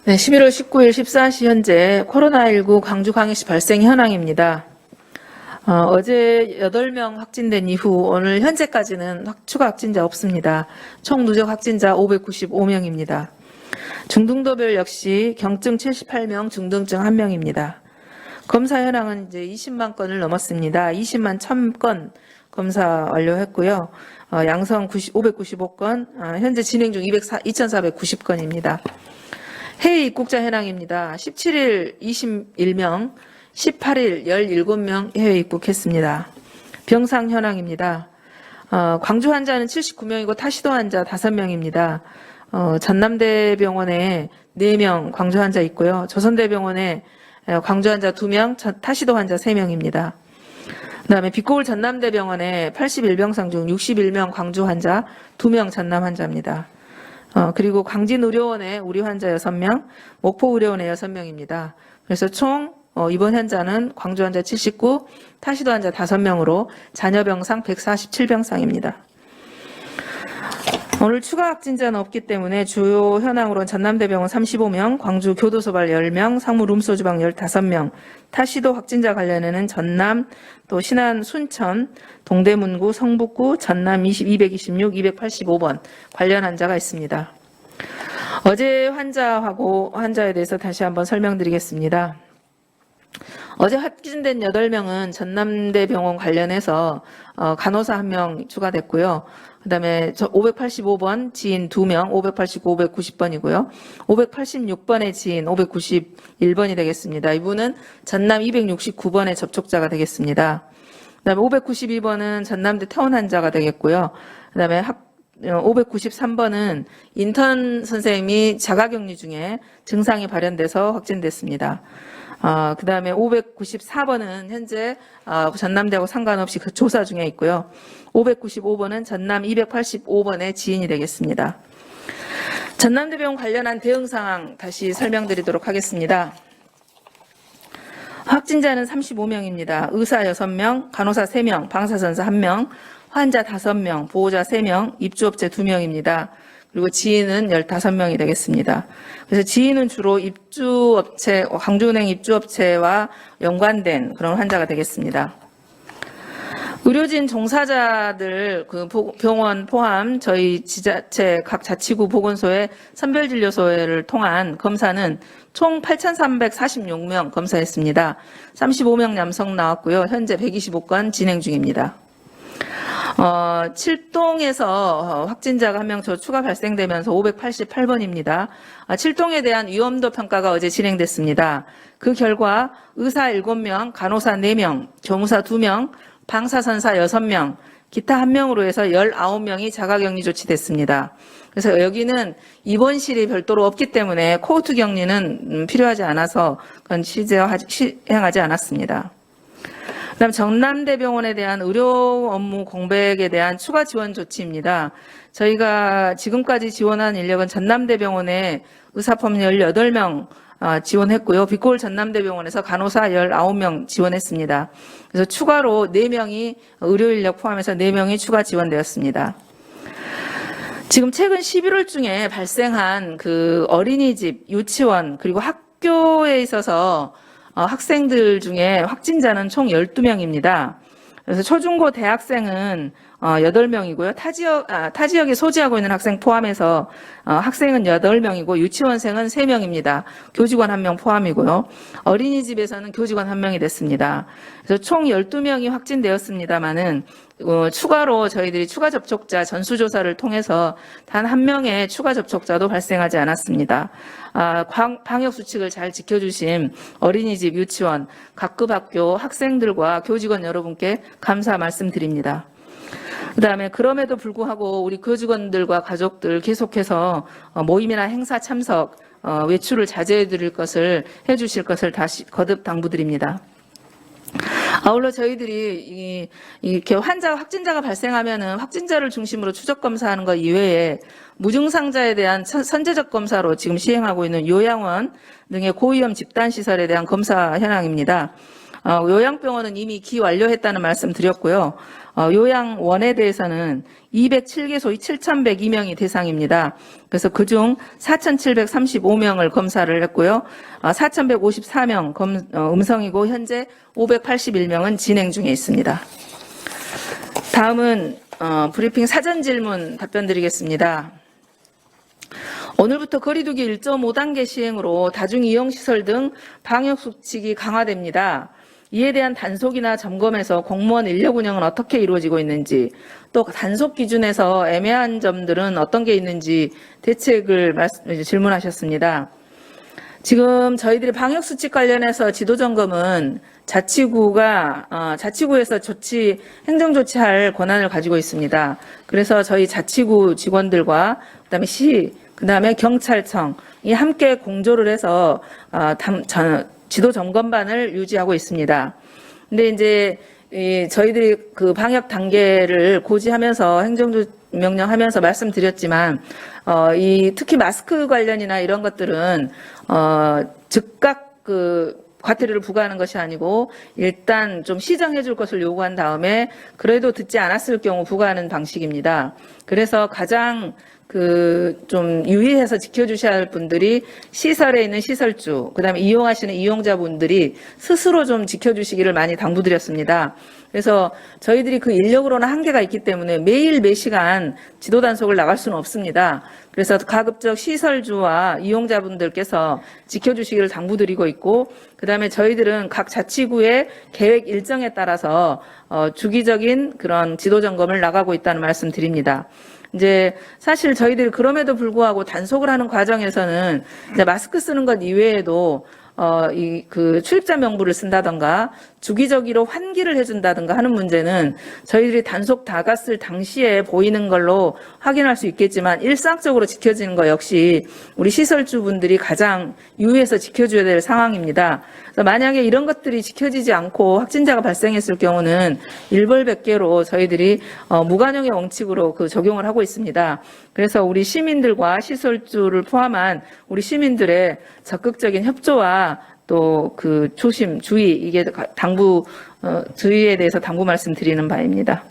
네, 11월 19일 14시 현재 코로나19 광주광역시 발생 현황입니다. 어제 8명 확진된 이후 오늘 현재까지는 추가 확진자 없습니다. 총 누적 확진자 595명입니다. 중등도별 역시 경증 78명, 중등증 1명입니다. 검사 현황은 이제 20만 건을 넘었습니다. 20만 1000건 검사 완료했고요. 양성 595건, 현재 진행 중 2490건입니다. 해외 입국자 현황입니다. 17일 21명, 18일 17명 해외 입국했습니다. 병상 현황입니다. 광주 환자는 79명이고 타시도 환자 5명입니다. 전남대병원에 4명 광주 환자 있고요. 조선대병원에 광주 환자 2명, 타시도 환자 3명입니다. 그다음에 빛고울 전남대병원에 81병상 중 61명 광주 환자, 2명 전남 환자입니다. 그리고 광진의료원에 우리 환자 6명, 목포의료원에 6명입니다. 그래서 총 입원 환자는 광주 환자 79, 타시도 환자 5명으로 잔여병상 147병상입니다. 오늘 추가 확진자는 없기 때문에 주요 현황으로는 전남대병원 35명, 광주 교도소발 10명, 상무 룸소주방 15명, 타시도 확진자 관련해는 전남, 또 신안 순천, 동대문구, 성북구, 전남 226, 285번 관련 환자가 있습니다. 어제 환자에 대해서 다시 한번 설명드리겠습니다. 어제 확진된 8명은 전남대병원 관련해서 간호사 1명 추가됐고요. 그다음에 585번 지인 2명, 589, 590번이고요. 586번의 지인 591번이 되겠습니다. 이분은 전남 269번의 접촉자가 되겠습니다. 그다음에 592번은 전남대 퇴원 환자가 되겠고요. 그다음에 593번은 인턴 선생님이 자가격리 중에 증상이 발현돼서 확진됐습니다. 그 다음에 594번은 현재 전남대하고 상관없이 그 조사 중에 있고요. 595번은 전남 285번의 지인이 되겠습니다. 전남대병원 관련한 대응 상황 다시 설명드리도록 하겠습니다. 확진자는 35명입니다. 의사 6명, 간호사 3명, 방사선사 1명, 환자 5명, 보호자 3명, 입주업체 2명입니다. 그리고 지인은 15명이 되겠습니다. 그래서 지인은 주로 입주업체, 광주은행 입주업체와 연관된 그런 환자가 되겠습니다. 의료진 종사자들, 병원 포함 저희 지자체 각 자치구 보건소의 선별진료소를 통한 검사는 총 8,346명 검사했습니다. 35명 남성 나왔고요. 현재 125건 진행 중입니다. 7동에서 확진자가 1명 추가 발생되면서 588번입니다. 7동에 대한 위험도 평가가 어제 진행됐습니다. 그 결과 의사 7명, 간호사 4명, 교무사 2명, 방사선사 6명, 기타 1명으로 해서 19명이 자가격리 조치됐습니다. 그래서 여기는 입원실이 별도로 없기 때문에 코호트 격리는 필요하지 않아서 그건 시행하지 않았습니다. 그다음 전남대병원에 대한 의료 업무 공백에 대한 추가 지원 조치입니다. 저희가 지금까지 지원한 인력은 전남대병원에 의사펌 18명 지원했고요. 빛고울 전남대병원에서 간호사 19명 지원했습니다. 그래서 추가로 4명이 의료 인력 포함해서 4명이 추가 지원되었습니다. 지금 최근 11월 중에 발생한 그 어린이집, 유치원 그리고 학교에 있어서 학생들 중에 확진자는 총 12명입니다. 그래서 초중고 대학생은 8명이고요. 타 지역에 소지하고 있는 학생 포함해서 학생은 8명이고 유치원생은 3명입니다. 교직원 1명 포함이고요. 어린이집에서는 교직원 1명이 됐습니다. 그래서 총 12명이 확진되었습니다만은 추가로 저희들이 추가 접촉자 전수조사를 통해서 단 1명의 추가 접촉자도 발생하지 않았습니다. 방역수칙을 잘 지켜주신 어린이집, 유치원, 각급 학교 학생들과 교직원 여러분께 감사 말씀드립니다. 그다음에 그럼에도 불구하고 우리 교직원들과 가족들 계속해서 모임이나 행사 참석, 외출을 자제해 주실 것을 다시 거듭 당부드립니다. 아울러 저희들이 이렇게 확진자가 발생하면은 확진자를 중심으로 추적 검사하는 것 이외에 무증상자에 대한 선제적 검사로 지금 시행하고 있는 요양원 등의 고위험 집단 시설에 대한 검사 현황입니다. 요양병원은 이미 기완료했다는 말씀 드렸고요. 요양원에 대해서는 207개소의 7,102명이 대상입니다. 그래서 그중 4,735명을 검사를 했고요. 4,154명 음성이고 현재 581명은 진행 중에 있습니다. 다음은 브리핑 사전 질문 답변 드리겠습니다. 오늘부터 거리두기 1.5단계 시행으로 다중이용시설 등 방역수칙이 강화됩니다. 이에 대한 단속이나 점검에서 공무원 인력 운영은 어떻게 이루어지고 있는지, 또 단속 기준에서 애매한 점들은 어떤 게 있는지 대책을 질문하셨습니다. 지금 저희들이 방역수칙 관련해서 지도점검은 자치구에서 행정조치할 권한을 가지고 있습니다. 그래서 저희 자치구 직원들과 그다음에 시, 그다음에 경찰청이 함께 공조를 해서 지도점검반을 유지하고 있습니다. 근데 이제 저희들이 그 방역 단계를 고지하면서 행정명령하면서 말씀드렸지만, 특히 마스크 관련이나 이런 것들은 즉각 과태료를 부과하는 것이 아니고 일단 좀 시정해 줄 것을 요구한 다음에 그래도 듣지 않았을 경우 부과하는 방식입니다. 그래서 가장 좀 유의해서 지켜주셔야 할 분들이 시설에 있는 시설주, 그다음에 이용하시는 이용자분들이 스스로 좀 지켜주시기를 많이 당부드렸습니다. 그래서 저희들이 그 인력으로는 한계가 있기 때문에 매일 매시간 지도 단속을 나갈 수는 없습니다. 그래서 가급적 시설주와 이용자분들께서 지켜주시기를 당부드리고 있고, 그다음에 저희들은 각 자치구의 계획 일정에 따라서 주기적인 그런 지도 점검을 나가고 있다는 말씀 드립니다. 이제 사실 저희들이 그럼에도 불구하고 단속을 하는 과정에서는 이제 마스크 쓰는 것 이외에도 출입자 명부를 쓴다던가 주기적으로 환기를 해준다든가 하는 문제는 저희들이 단속 다 갔을 당시에 보이는 걸로 확인할 수 있겠지만 일상적으로 지켜지는 것 역시 우리 시설주분들이 가장 유의해서 지켜줘야 될 상황입니다. 그래서 만약에 이런 것들이 지켜지지 않고 확진자가 발생했을 경우는 일벌백계로 저희들이 무관용의 원칙으로 적용을 하고 있습니다. 그래서 우리 시민들과 시설주를 포함한 우리 시민들의 적극적인 협조와 또 조심, 주의, 이게 주의에 대해서 당부 말씀드리는 바입니다.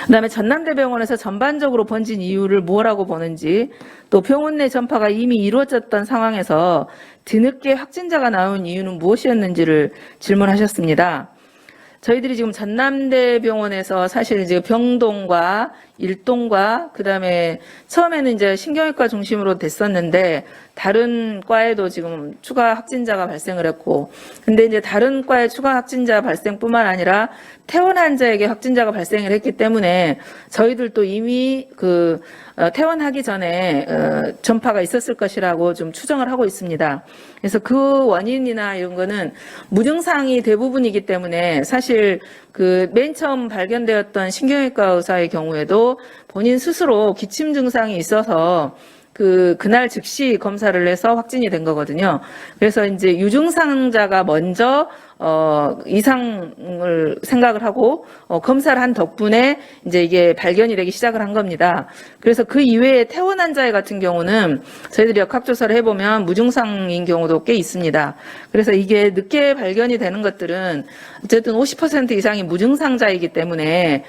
그다음에 전남대병원에서 전반적으로 번진 이유를 뭐라고 보는지, 또 병원 내 전파가 이미 이루어졌던 상황에서 뒤늦게 확진자가 나온 이유는 무엇이었는지를 질문하셨습니다. 저희들이 지금 전남대병원에서 사실 이제 병동과 일동과 그다음에 처음에는 이제 신경외과 중심으로 됐었는데 다른 과에도 지금 추가 확진자가 발생을 했고, 근데 이제 다른 과의 추가 확진자 발생뿐만 아니라 퇴원 환자에게 확진자가 발생을 했기 때문에 저희들도 이미 퇴원하기 전에 전파가 있었을 것이라고 좀 추정을 하고 있습니다. 그래서 그 원인이나 이런 거는 무증상이 대부분이기 때문에 사실 맨 처음 발견되었던 신경외과 의사의 경우에도 본인 스스로 기침 증상이 있어서 그날 즉시 검사를 해서 확진이 된 거거든요. 그래서 이제 유증상자가 먼저 이상을 생각을 하고 검사를 한 덕분에 이제 이게 발견이 되기 시작을 한 겁니다. 그래서 그 이외에 퇴원 환자 같은 경우는 저희들이 역학조사를 해보면 무증상인 경우도 꽤 있습니다. 그래서 이게 늦게 발견이 되는 것들은 어쨌든 50% 이상이 무증상자이기 때문에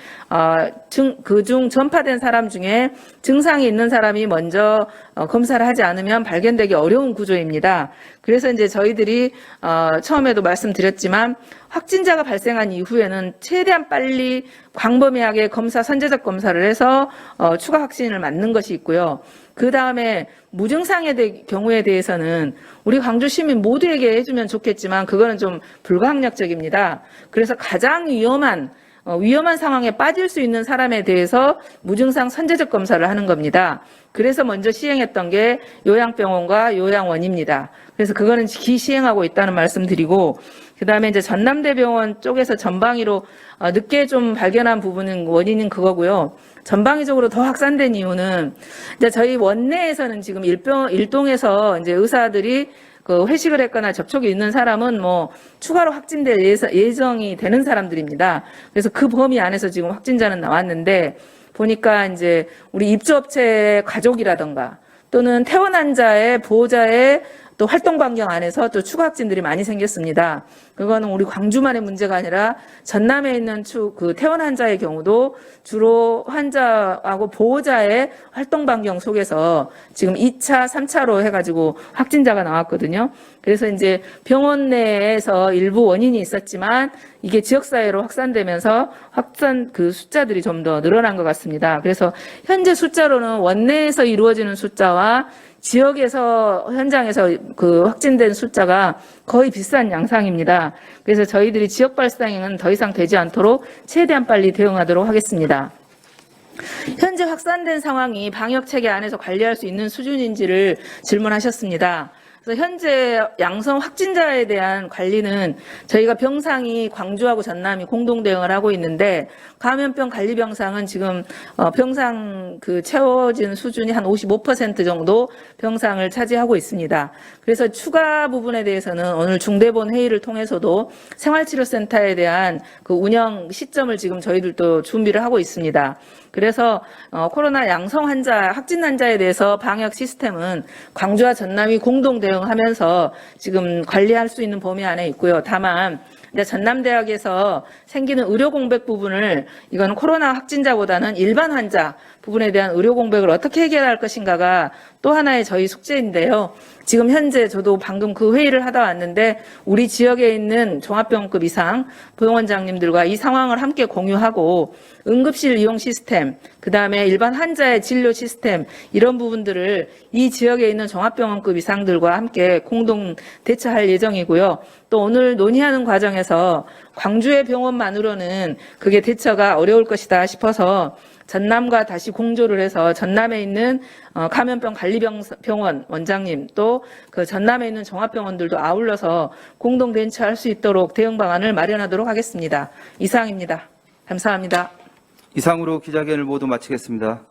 그중 전파된 사람 중에 증상이 있는 사람이 먼저 검사를 하지 않으면 발견되기 어려운 구조입니다. 그래서 이제 저희들이 처음에도 말씀드렸지만 확진자가 발생한 이후에는 최대한 빨리 광범위하게 선제적 검사를 해서 추가 확진을 막는 것이 있고요. 그 다음에 무증상의 경우에 대해서는 우리 광주 시민 모두에게 해주면 좋겠지만 그거는 좀 불가항력적입니다. 그래서 가장 위험한 상황에 빠질 수 있는 사람에 대해서 무증상 선제적 검사를 하는 겁니다. 그래서 먼저 시행했던 게 요양병원과 요양원입니다. 그래서 그거는 기시행하고 있다는 말씀 드리고, 그 다음에 이제 전남대병원 쪽에서 전방위로 늦게 좀 발견한 원인은 그거고요. 전방위적으로 더 확산된 이유는 이제 저희 원내에서는 지금 일동에서 이제 의사들이 회식을 했거나 접촉이 있는 사람은 추가로 확진될 예정이 되는 사람들입니다. 그래서 그 범위 안에서 지금 확진자는 나왔는데 보니까 이제 우리 입주업체 가족이라던가 또는 퇴원 환자의 보호자의 또 활동 반경 안에서 또 추가 확진들이 많이 생겼습니다. 그거는 우리 광주만의 문제가 아니라 전남에 있는 그 퇴원 환자의 경우도 주로 환자하고 보호자의 활동 반경 속에서 지금 2차, 3차로 해가지고 확진자가 나왔거든요. 그래서 이제 병원 내에서 일부 원인이 있었지만 이게 지역사회로 확산되면서 확산 그 숫자들이 좀 더 늘어난 것 같습니다. 그래서 현재 숫자로는 원내에서 이루어지는 숫자와 지역에서 현장에서 그 확진된 숫자가 거의 비슷한 양상입니다. 그래서 저희들이 지역 발생은 더 이상 되지 않도록 최대한 빨리 대응하도록 하겠습니다. 현재 확산된 상황이 방역 체계 안에서 관리할 수 있는 수준인지를 질문하셨습니다. 그래서 현재 양성 확진자에 대한 관리는 저희가 병상이 광주하고 전남이 공동 대응을 하고 있는데 감염병 관리 병상은 지금 병상 그 채워진 수준이 한 55% 정도 병상을 차지하고 있습니다. 그래서 추가 부분에 대해서는 오늘 중대본 회의를 통해서도 생활치료센터에 대한 그 운영 시점을 지금 저희들도 준비를 하고 있습니다. 그래서 코로나 양성 환자, 확진 환자에 대해서 방역 시스템은 광주와 전남이 공동 대응하면서 지금 관리할 수 있는 범위 안에 있고요. 다만 이제 전남대학에서 생기는 의료 공백 부분을 이건 코로나 확진자보다는 일반 환자 부분에 대한 의료 공백을 어떻게 해결할 것인가가 또 하나의 저희 숙제인데요. 지금 현재 저도 방금 그 회의를 하다 왔는데 우리 지역에 있는 종합병원급 이상 부원장님들과 이 상황을 함께 공유하고 응급실 이용 시스템, 그다음에 일반 환자의 진료 시스템 이런 부분들을 이 지역에 있는 종합병원급 이상들과 함께 공동 대처할 예정이고요. 또 오늘 논의하는 과정에서 광주의 병원만으로는 그게 대처가 어려울 것이다 싶어서 전남과 다시 공조를 해서 전남에 있는 감염병 관리병원 원장님 또 그 전남에 있는 종합병원들도 아울러서 공동 대처할 수 있도록 대응 방안을 마련하도록 하겠습니다. 이상입니다. 감사합니다. 이상으로 기자회견을 모두 마치겠습니다.